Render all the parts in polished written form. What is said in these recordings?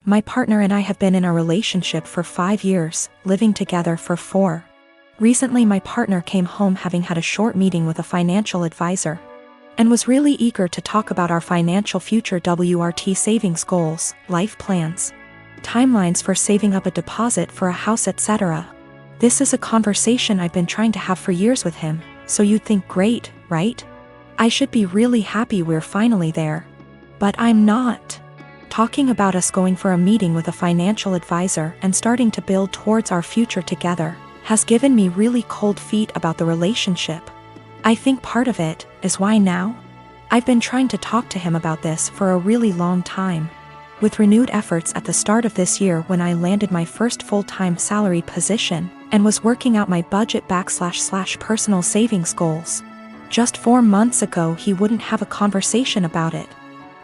My partner and I have been in a relationship for 5 years, living together for 4. Recently my partner came home having had a short meeting with a financial advisor and was really eager to talk about our financial future WRT savings goals, life plans, timelines for saving up a deposit for a house, etc. This is a conversation I've been trying to have for years with him, so you'd think great, right? I should be really happy we're finally there. But I'm not. Talking about us going for a meeting with a financial advisor and starting to build towards our future together has given me really cold feet about the relationship. I think part of it is why now? I've been trying to talk to him about this for a really long time. With renewed efforts at the start of this year when I landed my first full-time salaried position and was working out my budget / personal savings goals. Just 4 months ago he wouldn't have a conversation about it.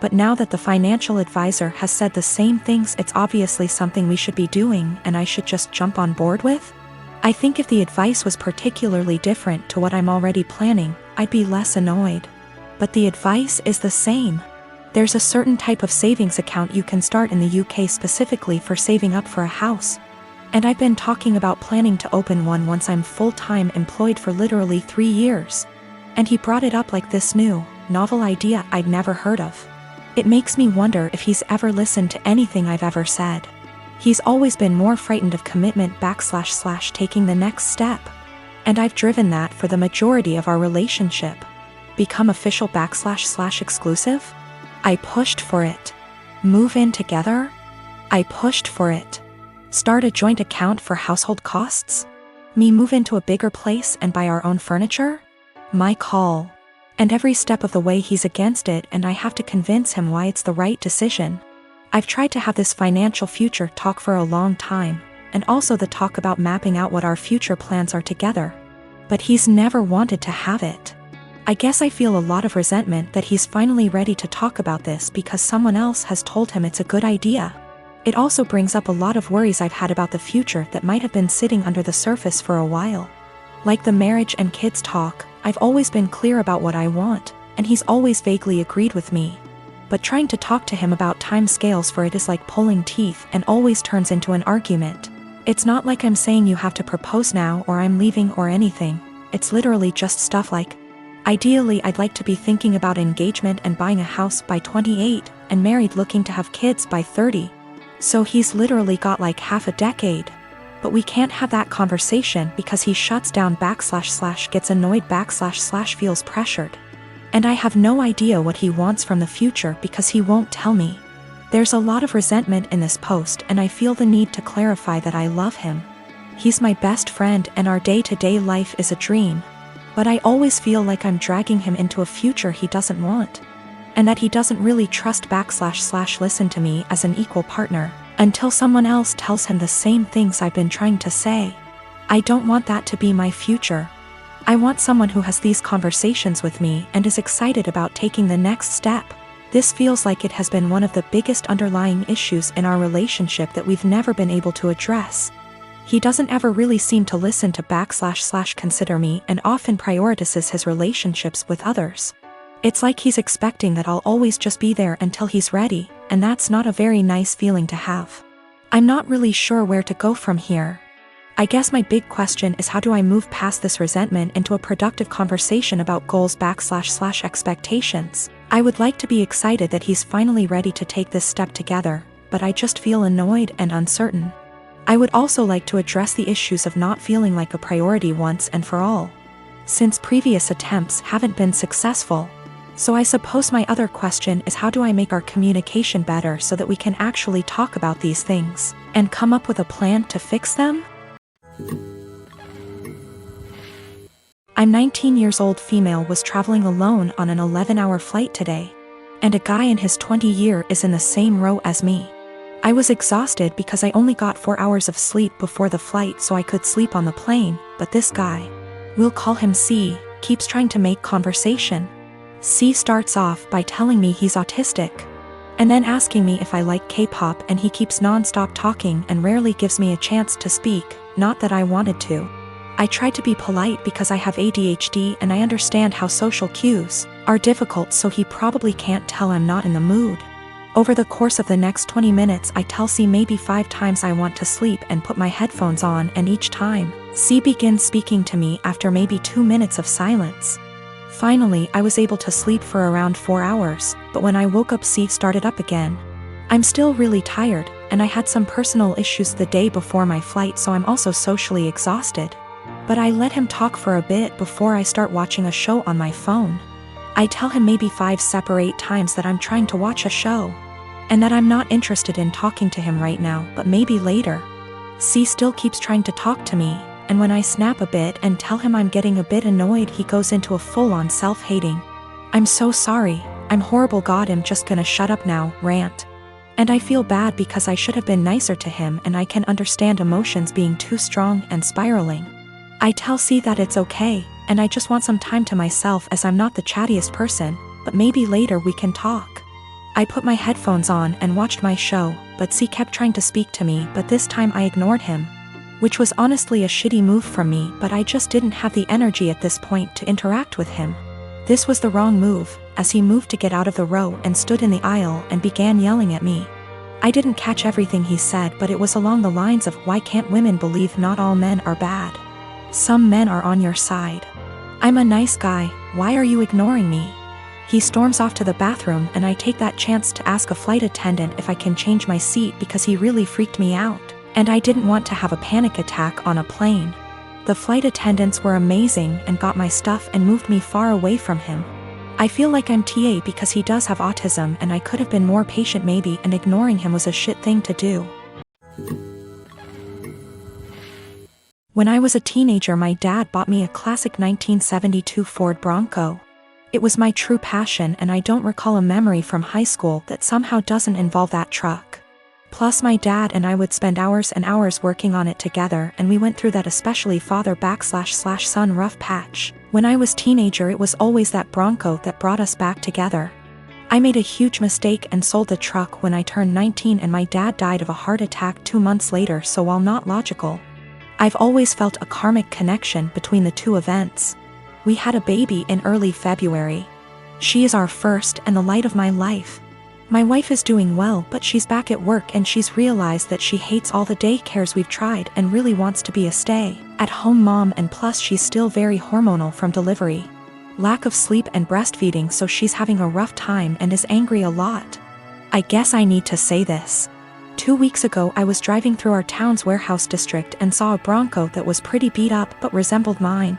But now that the financial advisor has said the same things, it's obviously something we should be doing and I should just jump on board with? I think if the advice was particularly different to what I'm already planning, I'd be less annoyed. But the advice is the same. There's a certain type of savings account you can start in the UK specifically for saving up for a house. And I've been talking about planning to open one once I'm full-time employed for literally 3 years. And he brought it up like this new, novel idea I'd never heard of. It makes me wonder if he's ever listened to anything I've ever said. He's always been more frightened of commitment / taking the next step. And I've driven that for the majority of our relationship. Become official / exclusive? I pushed for it. Move in together? I pushed for it. Start a joint account for household costs? Me move into a bigger place and buy our own furniture? My call. And every step of the way he's against it and I have to convince him why it's the right decision. I've tried to have this financial future talk for a long time, and also the talk about mapping out what our future plans are together. But he's never wanted to have it. I guess I feel a lot of resentment that he's finally ready to talk about this because someone else has told him it's a good idea. It also brings up a lot of worries I've had about the future that might have been sitting under the surface for a while. Like the marriage and kids talk, I've always been clear about what I want, and he's always vaguely agreed with me. But trying to talk to him about time scales for it is like pulling teeth and always turns into an argument. It's not like I'm saying you have to propose now or I'm leaving or anything. It's literally just stuff like, ideally I'd like to be thinking about engagement and buying a house by 28 and married looking to have kids by 30. So he's literally got like half a decade. But we can't have that conversation because he shuts down / gets annoyed / feels pressured. And I have no idea what he wants from the future because he won't tell me. There's a lot of resentment in this post and I feel the need to clarify that I love him. He's my best friend and our day-to-day life is a dream. But I always feel like I'm dragging him into a future he doesn't want. And that he doesn't really trust / listen to me as an equal partner. Until someone else tells him the same things I've been trying to say. I don't want that to be my future. I want someone who has these conversations with me and is excited about taking the next step. This feels like it has been one of the biggest underlying issues in our relationship that we've never been able to address. He doesn't ever really seem to listen to / consider me and often prioritizes his relationships with others. It's like he's expecting that I'll always just be there until he's ready, and that's not a very nice feeling to have. I'm not really sure where to go from here. I guess my big question is how do I move past this resentment into a productive conversation about goals / expectations. I would like to be excited that he's finally ready to take this step together, but I just feel annoyed and uncertain. I would also like to address the issues of not feeling like a priority once and for all, since previous attempts haven't been successful. So I suppose my other question is how do I make our communication better so that we can actually talk about these things and come up with a plan to fix them? I'm 19 years old female was traveling alone on an 11-hour flight today. And a guy in his 20s year is in the same row as me. I was exhausted because I only got 4 hours of sleep before the flight so I could sleep on the plane, but this guy, we'll call him C, keeps trying to make conversation. C starts off by telling me he's autistic, and then asking me if I like K-pop, and he keeps non-stop talking and rarely gives me a chance to speak, not that I wanted to. I try to be polite because I have ADHD and I understand how social cues are difficult, so he probably can't tell I'm not in the mood. Over the course of the next 20 minutes I tell C maybe 5 times I want to sleep and put my headphones on, and each time, C begins speaking to me after maybe 2 minutes of silence. Finally, I was able to sleep for around 4 hours, but when I woke up C started up again. I'm still really tired, and I had some personal issues the day before my flight, so I'm also socially exhausted. But I let him talk for a bit before I start watching a show on my phone. I tell him maybe 5 separate times that I'm trying to watch a show, and that I'm not interested in talking to him right now, but maybe later. C still keeps trying to talk to me, and when I snap a bit and tell him I'm getting a bit annoyed, he goes into a full-on self-hating, "I'm so sorry, I'm horrible, God, I'm just gonna shut up now," rant. And I feel bad because I should have been nicer to him, and I can understand emotions being too strong and spiraling. I tell C that it's okay, and I just want some time to myself as I'm not the chattiest person, but maybe later we can talk. I put my headphones on and watched my show, but C kept trying to speak to me, but this time I ignored him, which was honestly a shitty move from me, but I just didn't have the energy at this point to interact with him. This was the wrong move, as he moved to get out of the row and stood in the aisle and began yelling at me. I didn't catch everything he said, but it was along the lines of, "Why can't women believe not all men are bad? Some men are on your side. I'm a nice guy, why are you ignoring me?" He storms off to the bathroom, and I take that chance to ask a flight attendant if I can change my seat because he really freaked me out, and I didn't want to have a panic attack on a plane. The flight attendants were amazing and got my stuff and moved me far away from him. I feel like I'm TA because he does have autism, and I could have been more patient maybe, and ignoring him was a shit thing to do. When I was a teenager, my dad bought me a classic 1972 Ford Bronco. It was my true passion, and I don't recall a memory from high school that somehow doesn't involve that truck. Plus my dad and I would spend hours and hours working on it together, and we went through that especially father/son rough patch. When I was teenager, it was always that Bronco that brought us back together. I made a huge mistake and sold the truck when I turned 19, and my dad died of a heart attack 2 months later, so while not logical, I've always felt a karmic connection between the two events. We had a baby in early February. She is our first and the light of my life. My wife is doing well, but she's back at work, and she's realized that she hates all the daycares we've tried and really wants to be a stay-at-home mom, and plus she's still very hormonal from delivery. Lack of sleep and breastfeeding, so she's having a rough time and is angry a lot. I guess I need to say this. 2 weeks ago I was driving through our town's warehouse district and saw a Bronco that was pretty beat up but resembled mine.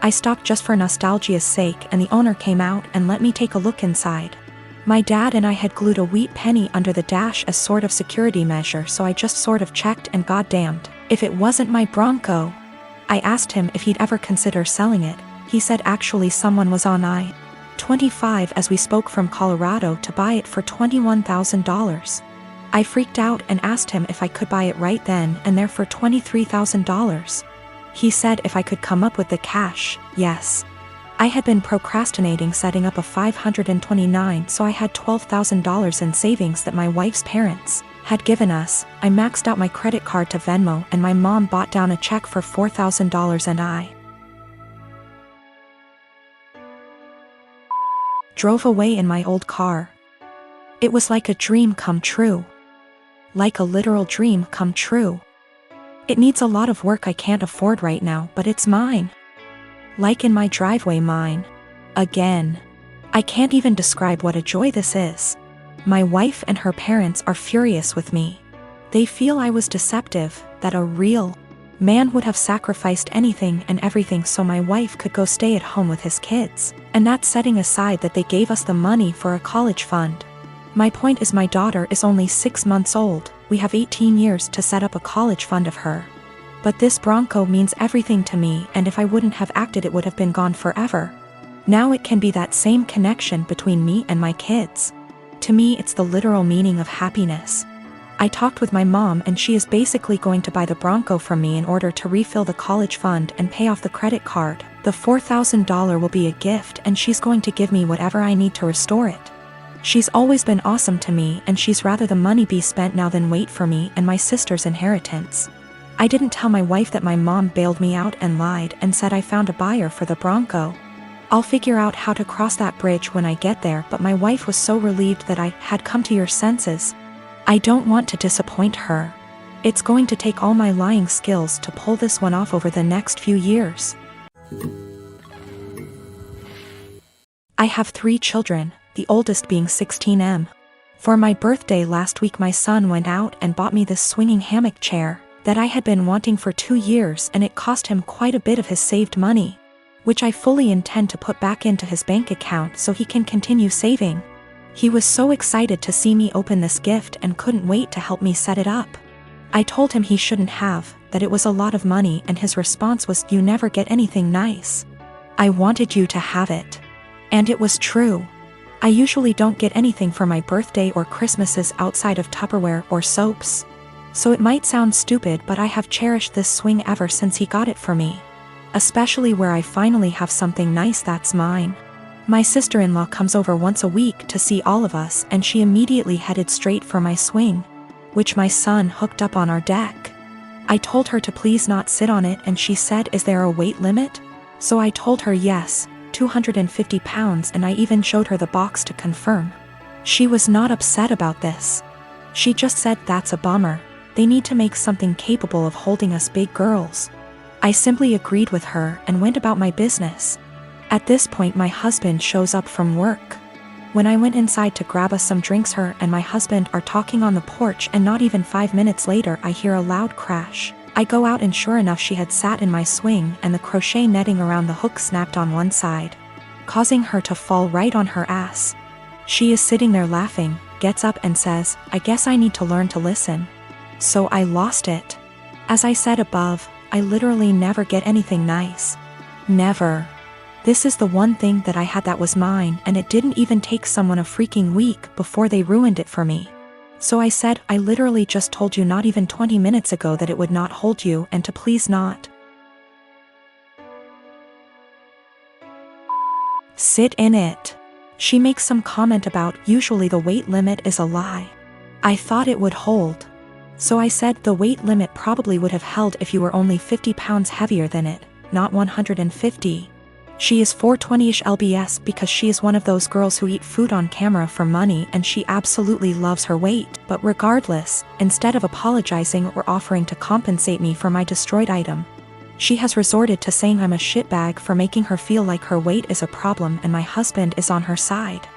I stopped just for nostalgia's sake, and the owner came out and let me take a look inside. My dad and I had glued a wheat penny under the dash as sort of security measure, so I just sort of checked, and goddamned if it wasn't my Bronco. I asked him if he'd ever consider selling it. He said actually someone was on I-25 as we spoke from Colorado to buy it for $21,000. I freaked out and asked him if I could buy it right then and there for $23,000. He said if I could come up with the cash, yes. I had been procrastinating setting up a 529, so I had $12,000 in savings that my wife's parents had given us. I maxed out my credit card to Venmo, and my mom bought down a check for $4,000, and I drove away in my old car. It was like a dream come true. Like a literal dream come true. It needs a lot of work I can't afford right now, but it's mine. Like in my driveway, mine. Again. I can't even describe what a joy this is. My wife and her parents are furious with me. They feel I was deceptive, that a real man would have sacrificed anything and everything so my wife could go stay at home with his kids, and that's setting aside that they gave us the money for a college fund. My point is, my daughter is only 6 months old. We have 18 years to set up a college fund of her. But this Bronco means everything to me, and if I wouldn't have acted it would have been gone forever. Now it can be that same connection between me and my kids. To me, it's the literal meaning of happiness. I talked with my mom, and she is basically going to buy the Bronco from me in order to refill the college fund and pay off the credit card. The $4,000 will be a gift, and she's going to give me whatever I need to restore it. She's always been awesome to me, and she's rather the money be spent now than wait for me and my sister's inheritance. I didn't tell my wife that my mom bailed me out and lied and said I found a buyer for the Bronco. I'll figure out how to cross that bridge when I get there, but my wife was so relieved that I had come to your senses. I don't want to disappoint her. It's going to take all my lying skills to pull this one off over the next few years. I have 3 children, the oldest being 16M. For my birthday last week, my son went out and bought me this swinging hammock chair that I had been wanting for 2 years, and it cost him quite a bit of his saved money, which I fully intend to put back into his bank account so he can continue saving. He was so excited to see me open this gift and couldn't wait to help me set it up. I told him he shouldn't have, that it was a lot of money, and his response was, "You never get anything nice. I wanted you to have it." And it was true. I usually don't get anything for my birthday or Christmases outside of Tupperware or soaps. So it might sound stupid, but I have cherished this swing ever since he got it for me. Especially where I finally have something nice that's mine. My sister-in-law comes over once a week to see all of us, and she immediately headed straight for my swing, which my son hooked up on our deck. I told her to please not sit on it, and she said, "Is there a weight limit?" So I told her yes, 250 pounds, and I even showed her the box to confirm. She was not upset about this. She just said, "That's a bummer. They need to make something capable of holding us big girls." I simply agreed with her and went about my business. At this point, my husband shows up from work. When I went inside to grab us some drinks, her and my husband are talking on the porch, and not even 5 minutes later I hear a loud crash. I go out, and sure enough, she had sat in my swing, and the crochet netting around the hook snapped on one side, causing her to fall right on her ass. She is sitting there laughing, gets up and says, "I guess I need to learn to listen." So I lost it. As I said above, I literally never get anything nice. Never. This is the one thing that I had that was mine, and it didn't even take someone a freaking week before they ruined it for me. So I said, "I literally just told you not even 20 minutes ago that it would not hold you, and to please not sit in it." She makes some comment about, "Usually the weight limit is a lie." I thought it would hold. So I said, "The weight limit probably would have held if you were only 50 pounds heavier than it, not 150. She is 420-ish lbs because she is one of those girls who eat food on camera for money, and she absolutely loves her weight. But regardless, instead of apologizing or offering to compensate me for my destroyed item, she has resorted to saying I'm a shitbag for making her feel like her weight is a problem and my husband is on her side.